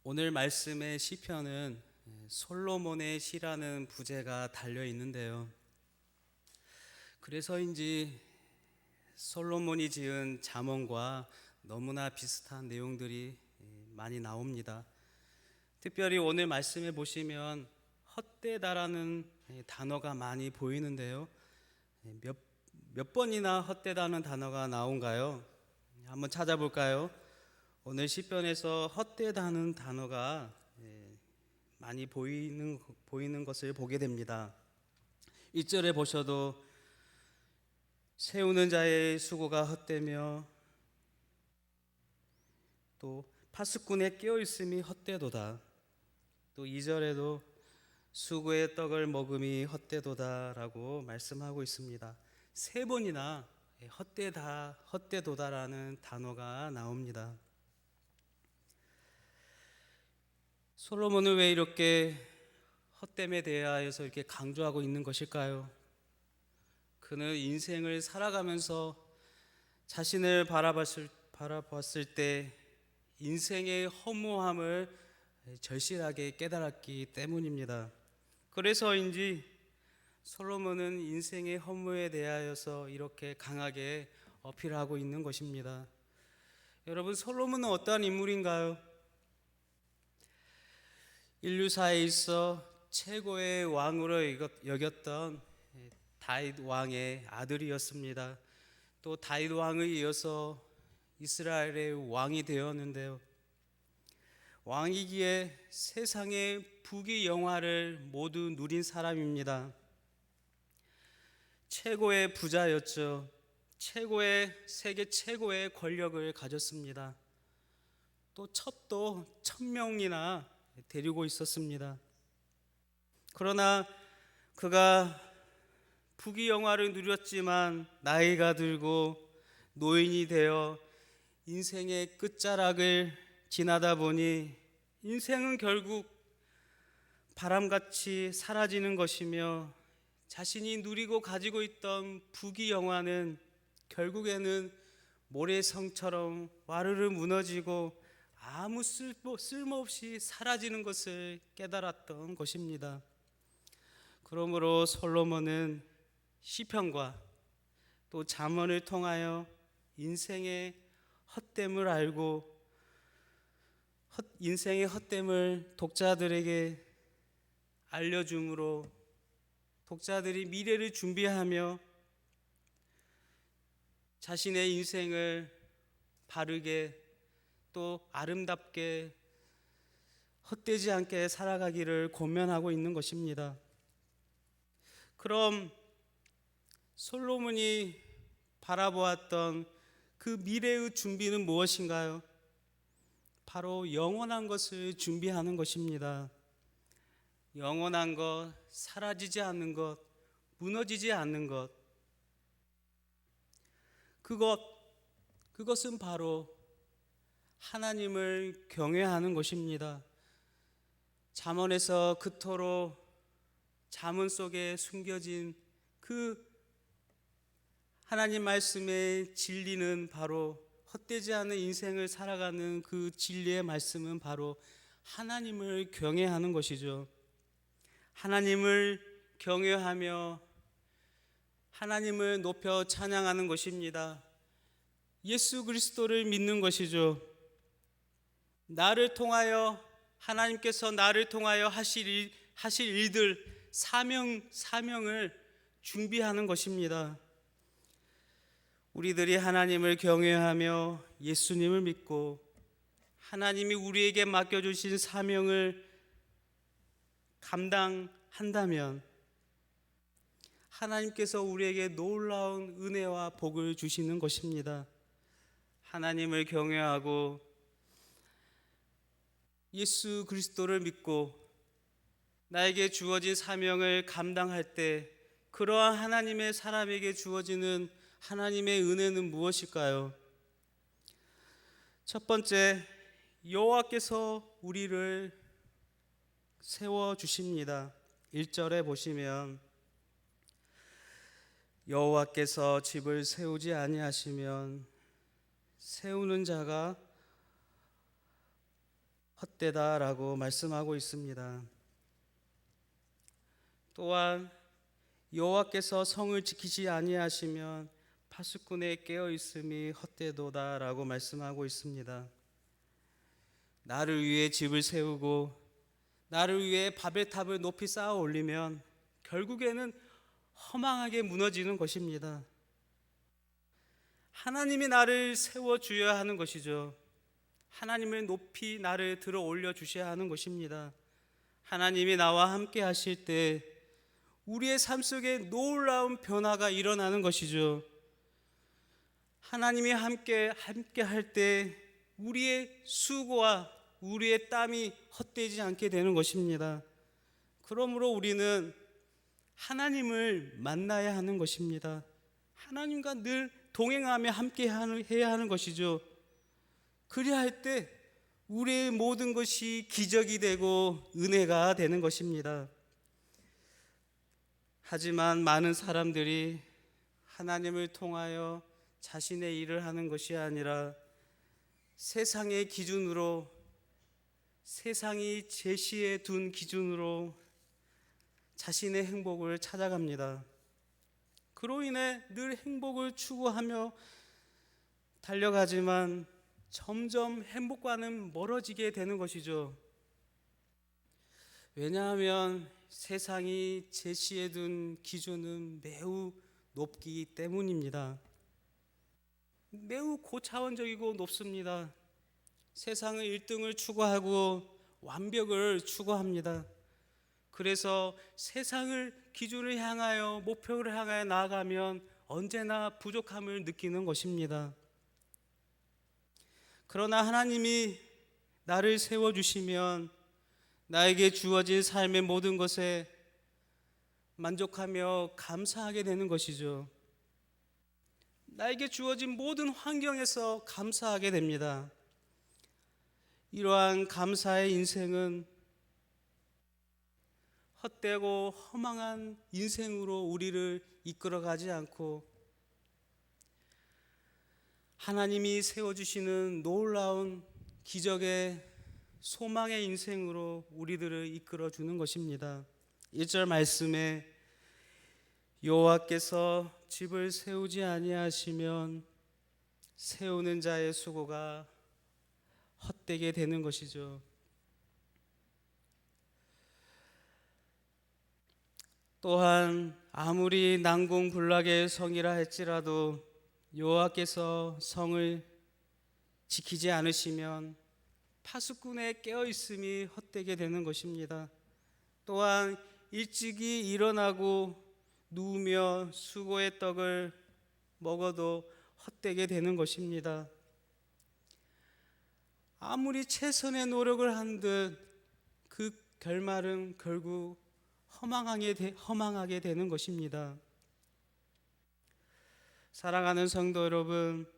오늘 말씀의 시편은 솔로몬의 시라는 부제가 달려 있는데요. 그래서인지 솔로몬이 지은 잠언과 너무나 비슷한 내용들이 많이 나옵니다. 특별히 오늘 말씀에 보시면 헛되다라는 단어가 많이 보이는데요. 몇 번이나 헛되다는 단어가 나온가요? 한번 찾아볼까요? 오늘 시편에서 헛되다는 단어가 많이 보이는 것을 보게 됩니다. 1절에 보셔도 세우는 자의 수고가 헛되며 또 파수꾼의 깨어있음이 헛되도다. 또 2절에도 수고의 떡을 먹음이 헛되도다라고 말씀하고 있습니다. 세 번이나 헛되도다라는 단어가 나옵니다. 솔로몬은 왜 이렇게 헛됨에 대하여서 이렇게 강조하고 있는 것일까요? 그는 인생을 살아가면서 자신을 바라봤을 때 인생의 허무함을 절실하게 깨달았기 때문입니다. 그래서인지 솔로몬은 인생의 허무에 대하여서 이렇게 강하게 어필하고 있는 것입니다. 여러분, 솔로몬은 어떠한 인물인가요? 인류사에 있어 최고의 왕으로 여겼던 다윗 왕의 아들이었습니다. 또 다윗 왕에 이어서 이스라엘의 왕이 되었는데요. 왕이기에 세상의 부귀 영화를 모두 누린 사람입니다. 최고의 부자였죠. 세계 최고의 권력을 가졌습니다. 또 첩도 1000명이나 데리고 있었습니다. 그러나 그가 부귀 영화를 누렸지만 나이가 들고 노인이 되어 인생의 끝자락을 지나다 보니 인생은 결국 바람같이 사라지는 것이며 자신이 누리고 가지고 있던 부귀 영화는 결국에는 모래성처럼 와르르 무너지고 아무 쓸모없이 사라지는 것을 깨달았던 것입니다. 그러므로 솔로몬은 시편과 또 잠언을 통하여 인생의 헛됨을 알고 인생의 헛됨을 독자들에게 알려줌으로 독자들이 미래를 준비하며 자신의 인생을 바르게 또 아름답게 헛되지 않게 살아가기를 권면하고 있는 것입니다. 그럼 솔로몬이 바라보았던 그 미래의 준비는 무엇인가요? 바로 영원한 것을 준비하는 것입니다. 영원한 것, 사라지지 않는 것, 무너지지 않는 것. 그것은 바로 하나님을 경외하는 것입니다. 잠언에서 그토록 잠언 속에 숨겨진 그 하나님 말씀의 진리는 바로 헛되지 않은 인생을 살아가는 그 진리의 말씀은 바로 하나님을 경외하는 것이죠. 하나님을 경외하며 하나님을 높여 찬양하는 것입니다. 예수 그리스도를 믿는 것이죠. 하나님께서 나를 통하여 하실 일들, 사명을 준비하는 것입니다. 우리들이 하나님을 경외하며 예수님을 믿고 하나님이 우리에게 맡겨주신 사명을 감당한다면 하나님께서 우리에게 놀라운 은혜와 복을 주시는 것입니다. 하나님을 경외하고 예수 그리스도를 믿고 나에게 주어진 사명을 감당할 때 그러한 하나님의 사람에게 주어지는 하나님의 은혜는 무엇일까요? 첫 번째, 여호와께서 우리를 세워주십니다. 1절에 보시면 여호와께서 집을 세우지 아니하시면 세우는 자가 헛되다라고 말씀하고 있습니다. 또한 여호와께서 성을 지키지 아니하시면 파수꾼의 깨어 있음이 헛되도다라고 말씀하고 있습니다. 나를 위해 집을 세우고 나를 위해 바벨탑을 높이 쌓아 올리면 결국에는 허망하게 무너지는 것입니다. 하나님이 나를 세워 주어야 하는 것이죠. 하나님을 높이 나를 들어 올려 주셔야 하는 것입니다. 하나님이 나와 함께 하실 때 우리의 삶 속에 놀라운 변화가 일어나는 것이죠. 하나님이 함께 할 때 우리의 수고와 우리의 땀이 헛되지 않게 되는 것입니다. 그러므로 우리는 하나님을 만나야 하는 것입니다. 하나님과 늘 동행하며 함께 해야 하는 것이죠. 그리야 할 때 우리의 모든 것이 기적이 되고 은혜가 되는 것입니다. 하지만 많은 사람들이 하나님을 통하여 자신의 일을 하는 것이 아니라 세상의 기준으로, 세상이 제시해 둔 기준으로 자신의 행복을 찾아갑니다. 그로 인해 늘 행복을 추구하며 달려가지만 점점 행복과는 멀어지게 되는 것이죠. 왜냐하면 세상이 제시해 둔 기준은 매우 높기 때문입니다. 매우 고차원적이고 높습니다. 세상은 1등을 추구하고 완벽을 추구합니다. 그래서 세상을 기준을 향하여 목표를 향하여 나아가면 언제나 부족함을 느끼는 것입니다. 그러나 하나님이 나를 세워주시면 나에게 주어진 삶의 모든 것에 만족하며 감사하게 되는 것이죠. 나에게 주어진 모든 환경에서 감사하게 됩니다. 이러한 감사의 인생은 헛되고 허망한 인생으로 우리를 이끌어가지 않고 하나님이 세워주시는 놀라운 기적의 소망의 인생으로 우리들을 이끌어주는 것입니다. 1절 말씀에 여호와께서 집을 세우지 아니하시면 세우는 자의 수고가 헛되게 되는 것이죠. 또한 아무리 난공불락의 성이라 할지라도 여호와께서 성을 지키지 않으시면 파수꾼의 깨어있음이 헛되게 되는 것입니다. 또한 일찍이 일어나고 누우며 수고의 떡을 먹어도 헛되게 되는 것입니다. 아무리 최선의 노력을 한 듯 그 결말은 결국 허망하게 되는 것입니다. 사랑하는 성도 여러분,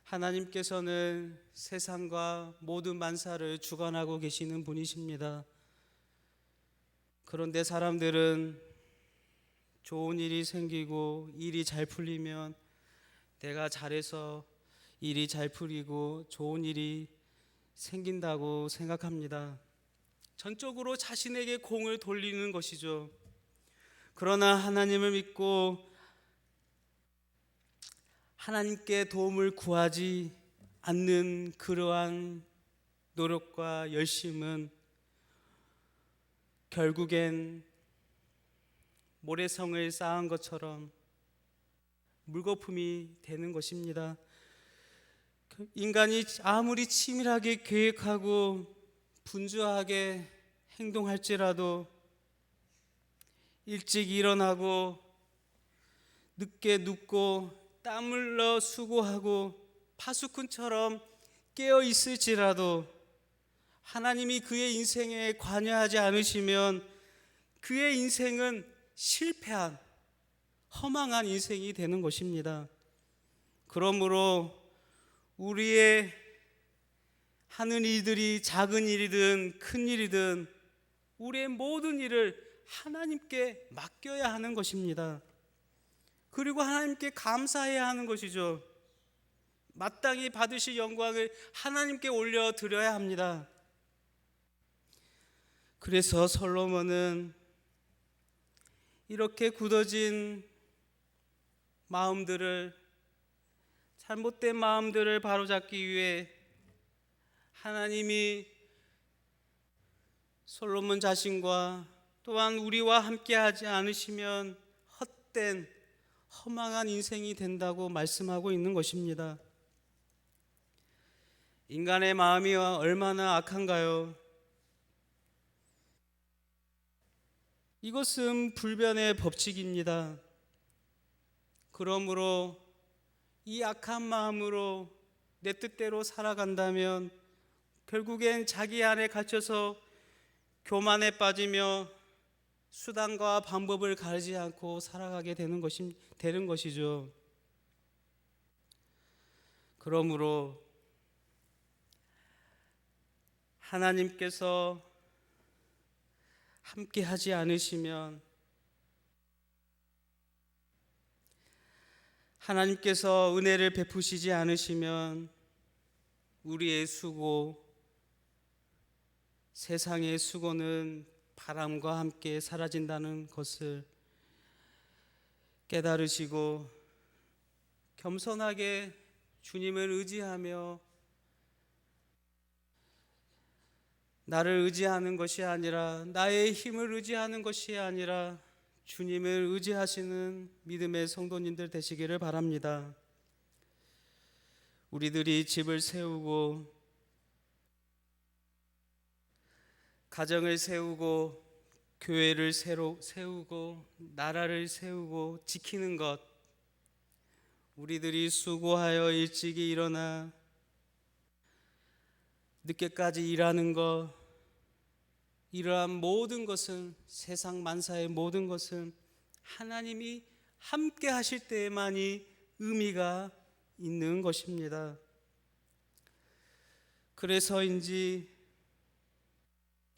하나님께서는 세상과 모든 만사를 주관하고 계시는 분이십니다. 그런데 사람들은 좋은 일이 생기고 일이 잘 풀리면 내가 잘해서 일이 잘 풀리고 좋은 일이 생긴다고 생각합니다. 전적으로 자신에게 공을 돌리는 것이죠. 그러나 하나님을 믿고 하나님께 도움을 구하지 않는 그러한 노력과 열심은 결국엔 모래성을 쌓은 것처럼 물거품이 되는 것입니다. 인간이 아무리 치밀하게 계획하고 분주하게 행동할지라도 일찍 일어나고 늦게 눕고 땀 흘려 수고하고 파수꾼처럼 깨어 있을지라도 하나님이 그의 인생에 관여하지 않으시면 그의 인생은 실패한 허망한 인생이 되는 것입니다. 그러므로 우리의 하는 일들이 작은 일이든 큰 일이든 우리의 모든 일을 하나님께 맡겨야 하는 것입니다. 그리고 하나님께 감사해야 하는 것이죠. 마땅히 받으실 영광을 하나님께 올려드려야 합니다. 그래서 솔로몬은 이렇게 굳어진 마음들을, 잘못된 마음들을 바로잡기 위해 하나님이 솔로몬 자신과 또한 우리와 함께하지 않으시면 헛된 허망한 인생이 된다고 말씀하고 있는 것입니다. 인간의 마음이 얼마나 악한가요? 이것은 불변의 법칙입니다. 그러므로 이 악한 마음으로 내 뜻대로 살아간다면 결국엔 자기 안에 갇혀서 교만에 빠지며 수단과 방법을 가리지 않고 살아가게 되는 것이죠. 그러므로 하나님께서 함께 하지 않으시면, 하나님께서 은혜를 베푸시지 않으시면 우리의 수고, 세상의 수고는 바람과 함께 사라진다는 것을 깨달으시고 겸손하게 주님을 의지하며 나를 의지하는 것이 아니라, 나의 힘을 의지하는 것이 아니라 주님을 의지하시는 믿음의 성도님들 되시기를 바랍니다. 우리들이 집을 세우고 가정을 세우고 교회를 세우고 나라를 세우고 지키는 것, 우리들이 수고하여 일찍이 일어나 늦게까지 일하는 것, 이러한 모든 것은, 세상 만사의 모든 것은 하나님이 함께 하실 때에만이 의미가 있는 것입니다. 그래서인지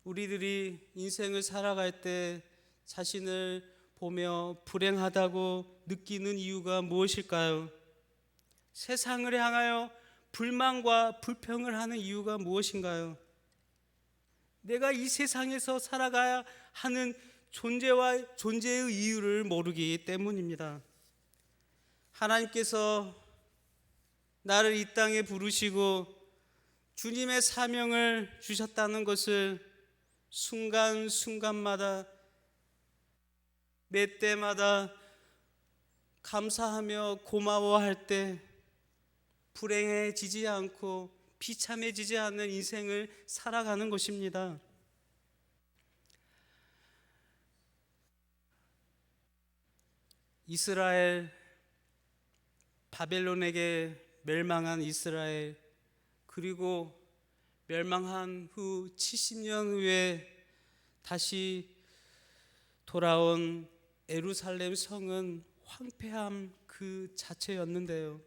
우리들이 인생을 살아갈 때 자신을 보며 불행하다고 느끼는 이유가 무엇일까요? 세상을 향하여 불만과 불평을 하는 이유가 무엇인가요? 내가 이 세상에서 살아가야 하는 존재의 이유를 모르기 때문입니다. 하나님께서 나를 이 땅에 부르시고 주님의 사명을 주셨다는 것을 순간순간마다, 매 때마다 감사하며 고마워할 때 불행해지지 않고 비참해지지 않는 인생을 살아가는 것입니다. 이스라엘, 바벨론에게 멸망한 이스라엘, 그리고 멸망한 후 70년 후에 다시 돌아온 예루살렘 성은 황폐함 그 자체였는데요.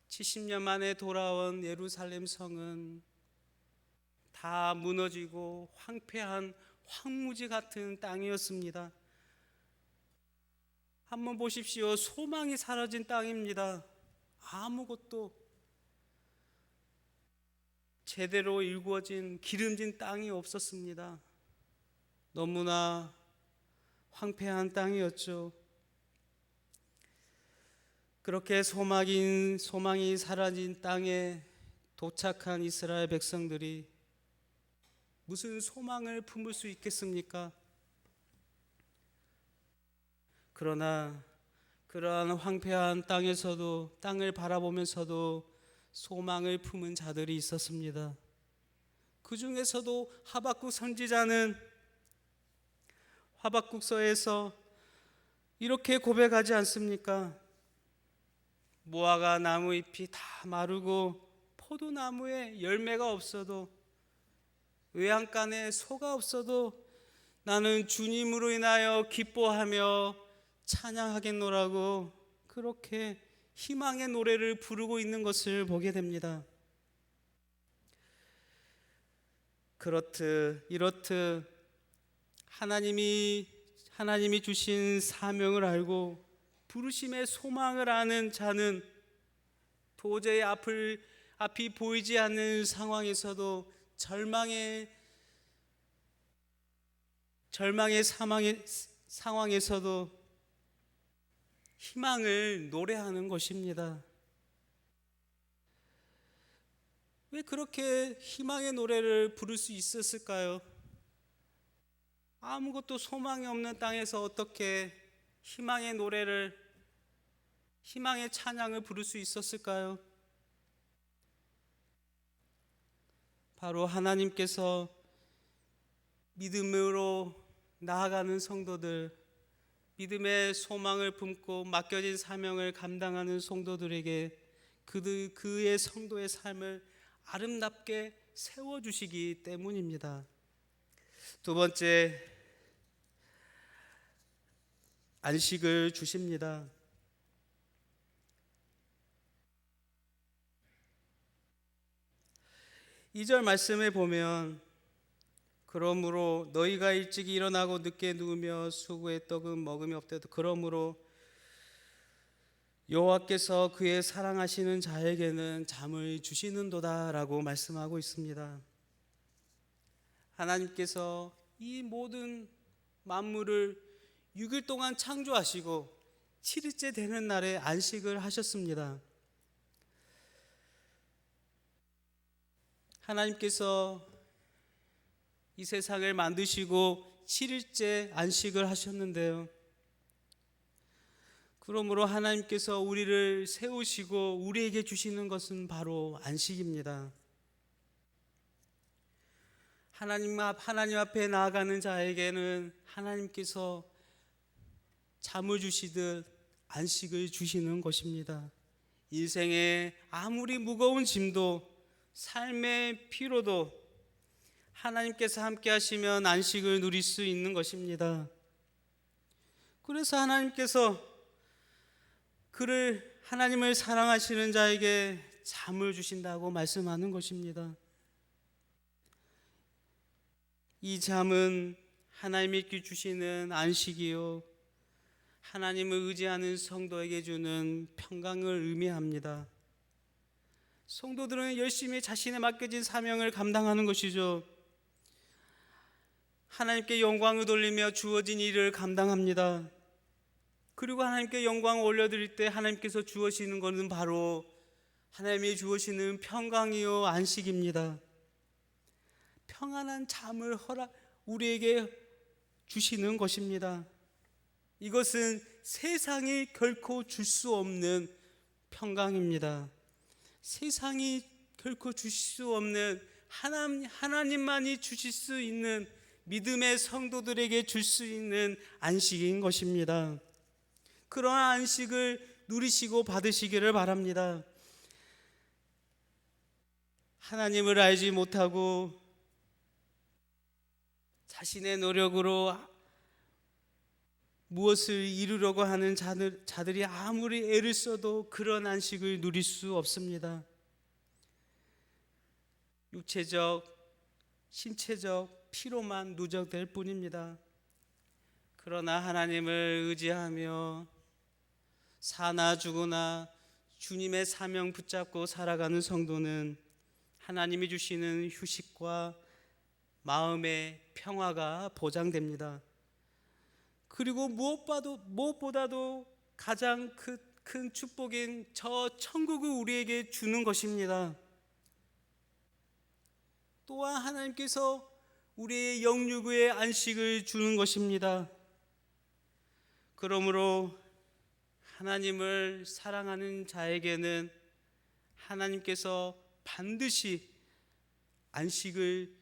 70년 만에 돌아온 예루살렘 성은 다 무너지고 황폐한 황무지 같은 땅이었습니다. 한번 보십시오. 소망이 사라진 땅입니다. 아무것도 제대로 일구어진 기름진 땅이 없었습니다. 너무나 황폐한 땅이었죠. 그렇게 소망이 사라진 땅에 도착한 이스라엘 백성들이 무슨 소망을 품을 수 있겠습니까? 그러나 그러한 황폐한 땅에서도, 땅을 바라보면서도 소망을 품은 자들이 있었습니다. 그 중에서도 하박국 선지자는 하박국서에서 이렇게 고백하지 않습니까? 무화과 나무 잎이 다 마르고 포도나무에 열매가 없어도, 외양간에 소가 없어도 나는 주님으로 인하여 기뻐하며 찬양하겠노라고 그렇게 희망의 노래를 부르고 있는 것을 보게 됩니다. 이렇듯 하나님이 주신 사명을 알고 부르심의 소망을 아는 자는 도저히 앞이 보이지 않는 상황에서도 절망의 상황에서도 희망을 노래하는 것입니다. 왜 그렇게 희망의 노래를 부를 수 있었을까요? 아무것도 소망이 없는 땅에서 어떻게 희망의 노래를, 희망의 찬양을 부를 수 있었을까요? 바로 하나님께서 믿음으로 나아가는 성도들, 믿음의 소망을 품고 맡겨진 사명을 감당하는 성도들에게 그의 성도의 삶을 아름답게 세워주시기 때문입니다. 두 번째, 안식을 주십니다. 2절 말씀에 보면 그러므로 너희가 일찍 일어나고 늦게 누우며 수고의 떡은 먹음이 없대도 그러므로 여호와께서 그의 사랑하시는 자에게는 잠을 주시는도다 라고 말씀하고 있습니다. 하나님께서 이 모든 만물을 6일 동안 창조하시고 7일째 되는 날에 안식을 하셨습니다. 하나님께서 이 세상을 만드시고 7일째 안식을 하셨는데요, 그러므로 하나님께서 우리를 세우시고 우리에게 주시는 것은 바로 안식입니다. 하나님 앞에 나아가는 자에게는 하나님께서 잠을 주시듯 안식을 주시는 것입니다. 인생의 아무리 무거운 짐도 삶의 피로도 하나님께서 함께 하시면 안식을 누릴 수 있는 것입니다. 그래서 하나님께서 하나님을 사랑하시는 자에게 잠을 주신다고 말씀하는 것입니다. 이 잠은 하나님이 주시는 안식이요, 하나님을 의지하는 성도에게 주는 평강을 의미합니다. 성도들은 열심히 자신의 맡겨진 사명을 감당하는 것이죠. 하나님께 영광을 돌리며 주어진 일을 감당합니다. 그리고 하나님께 영광을 올려드릴 때 하나님께서 주어지는 것은 바로 하나님이 주어지는 평강이요 안식입니다. 평안한 잠을 우리에게 주시는 것입니다. 이것은 세상이 결코 줄 수 없는 평강입니다. 세상이 결코 주실 수 없는 하나님만이 주실 수 있는 믿음의 성도들에게 줄 수 있는 안식인 것입니다. 그러한 안식을 누리시고 받으시기를 바랍니다. 하나님을 알지 못하고 자신의 노력으로 무엇을 이루려고 하는 자들이 아무리 애를 써도 그런 안식을 누릴 수 없습니다. 육체적, 신체적 피로만 누적될 뿐입니다. 그러나 하나님을 의지하며 사나 죽으나 주님의 사명 붙잡고 살아가는 성도는 하나님이 주시는 휴식과 마음의 평화가 보장됩니다. 그리고 무엇보다도 가장 큰 축복인 저 천국을 우리에게 주는 것입니다. 또한 하나님께서 우리의 영육의 안식을 주는 것입니다. 그러므로 하나님을 사랑하는 자에게는 하나님께서 반드시 안식을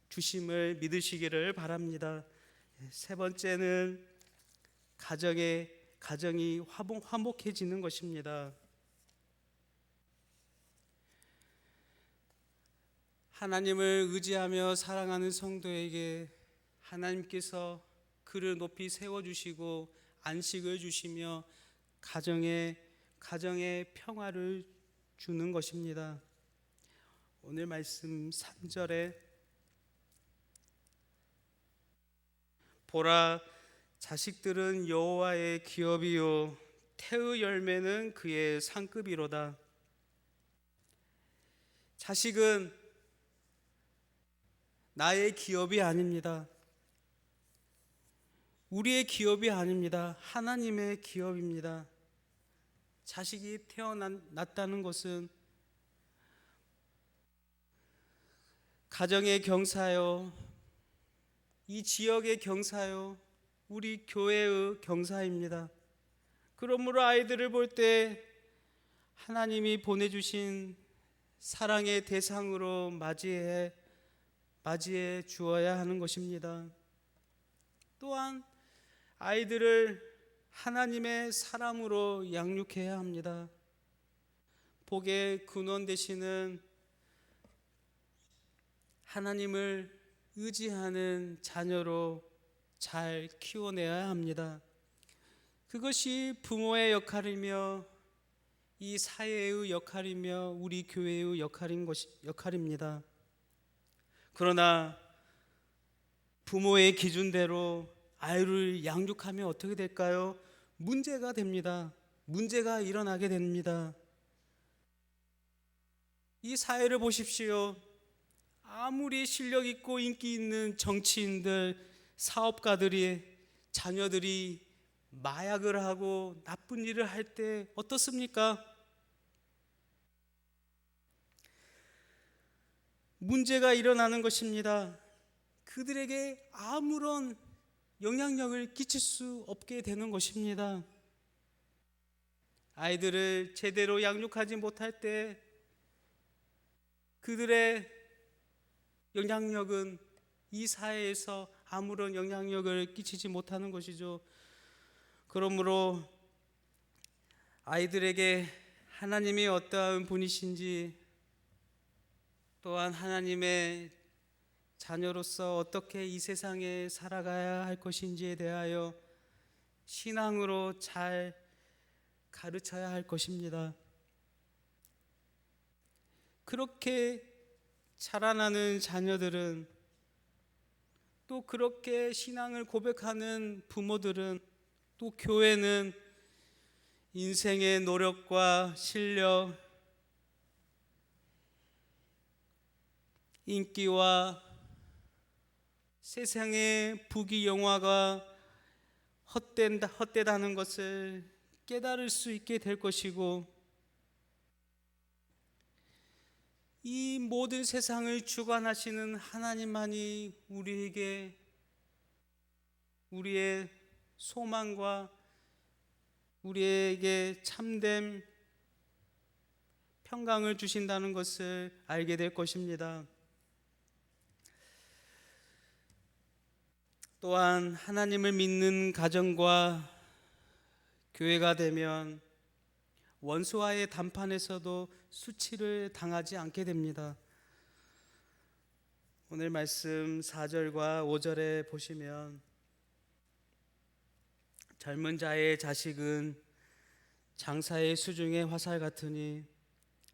주심을 믿으시기를 바랍니다. 세 번째는 가정이 화목해지는 것입니다. 하나님을 의지하며 사랑하는 성도에게 하나님께서 그를 높이 세워주시고 안식을 주시며 가정의 평화를 주는 것입니다. 오늘 말씀 3절에 보라, 자식들은 여호와의 기업이요 태의 열매는 그의 상급이로다. 자식은 나의 기업이 아닙니다. 우리의 기업이 아닙니다. 하나님의 기업입니다. 자식이 태어났다는 것은 가정의 경사요, 이 지역의 경사요, 우리 교회의 경사입니다. 그러므로 아이들을 볼 때 하나님이 보내주신 사랑의 대상으로 맞이해 주어야 하는 것입니다. 또한 아이들을 하나님의 사람으로 양육해야 합니다. 복의 근원 되시는 하나님을 의지하는 자녀로 잘 키워내야 합니다. 그것이 부모의 역할이며 이 사회의 역할이며 우리 교회의 역할입니다. 그러나 부모의 기준대로 아이를 양육하면 어떻게 될까요? 문제가 됩니다. 문제가 일어나게 됩니다. 이 사회를 보십시오. 아무리 실력 있고 인기 있는 정치인들, 사업가들이, 자녀들이 마약을 하고 나쁜 일을 할 때 어떻습니까? 문제가 일어나는 것입니다. 그들에게 아무런 영향력을 끼칠 수 없게 되는 것입니다. 아이들을 제대로 양육하지 못할 때 그들의 영향력은 이 사회에서 아무런 영향력을 끼치지 못하는 것이죠. 그러므로 아이들에게 하나님이 어떠한 분이신지, 또한 하나님의 자녀로서 어떻게 이 세상에 살아가야 할 것인지에 대하여 신앙으로 잘 가르쳐야 할 것입니다. 그렇게 자라나는 자녀들은, 또 그렇게 신앙을 고백하는 부모들은, 또 교회는 인생의 노력과 실력, 인기와 세상의 부귀영화가 헛되다는 것을 깨달을 수 있게 될 것이고, 이 모든 세상을 주관하시는 하나님만이 우리에게 우리의 소망과 우리에게 참된 평강을 주신다는 것을 알게 될 것입니다. 또한 하나님을 믿는 가정과 교회가 되면 원수와의 담판에서도 수치를 당하지 않게 됩니다. 오늘 말씀 4절과 5절에 보시면, 젊은 자의 자식은 장사의 수중의 화살 같으니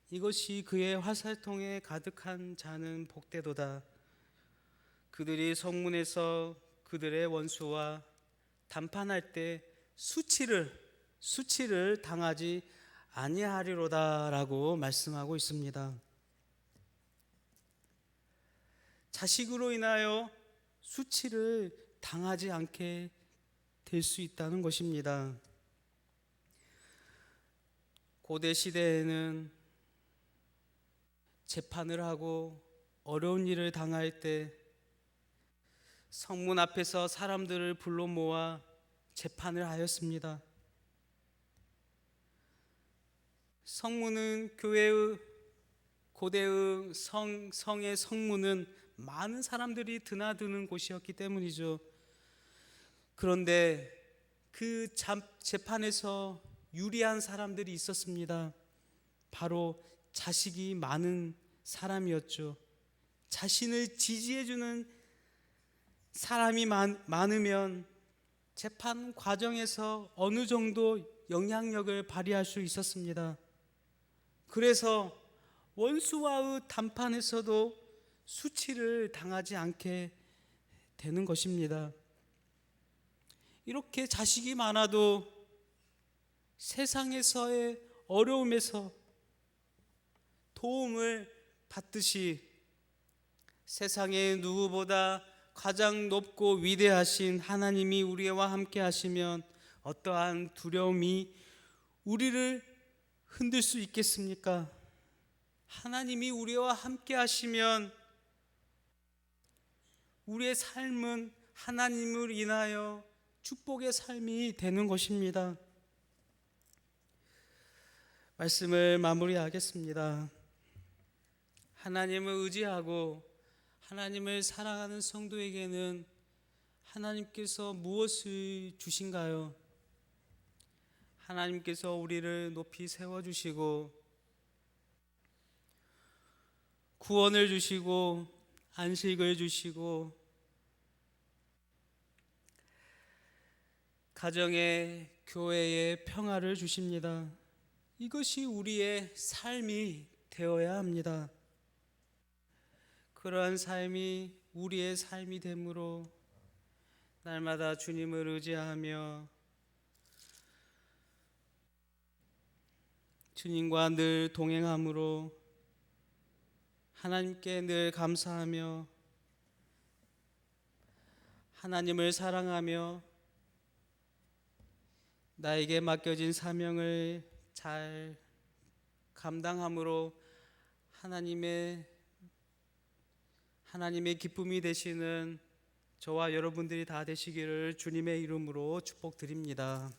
이것이 그의 화살통에 가득한 자는 복되도다. 그들이 성문에서 그들의 원수와 담판할 때 수치를 당하지 아니하리로다라고 말씀하고 있습니다. 자식으로 인하여 수치를 당하지 않게 될 수 있다는 것입니다. 고대 시대에는 재판을 하고 어려운 일을 당할 때 성문 앞에서 사람들을 불러 모아 재판을 하였습니다. 성문은 교회의, 고대의 성의 성문은 많은 사람들이 드나드는 곳이었기 때문이죠. 그런데 그 재판에서 유리한 사람들이 있었습니다. 바로 자식이 많은 사람이었죠. 자신을 지지해주는 사람이 많으면 재판 과정에서 어느 정도 영향력을 발휘할 수 있었습니다. 그래서 원수와의 담판에서도 수치를 당하지 않게 되는 것입니다. 이렇게 자식이 많아도 세상에서의 어려움에서 도움을 받듯이 세상의 누구보다 가장 높고 위대하신 하나님이 우리와 함께 하시면 어떠한 두려움이 우리를 흔들 수 있겠습니까? 하나님이 우리와 함께 하시면 우리의 삶은 하나님을 인하여 축복의 삶이 되는 것입니다. 말씀을 마무리하겠습니다. 하나님을 의지하고 하나님을 사랑하는 성도에게는 하나님께서 무엇을 주신가요? 하나님께서 우리를 높이 세워주시고 구원을 주시고 안식을 주시고 가정에 교회에 평화를 주십니다. 이것이 우리의 삶이 되어야 합니다. 그러한 삶이 우리의 삶이 되므로 날마다 주님을 의지하며 주님과 늘 동행함으로 하나님께 늘 감사하며 하나님을 사랑하며 나에게 맡겨진 사명을 잘 감당함으로 하나님의 기쁨이 되시는 저와 여러분들이 다 되시기를 주님의 이름으로 축복드립니다.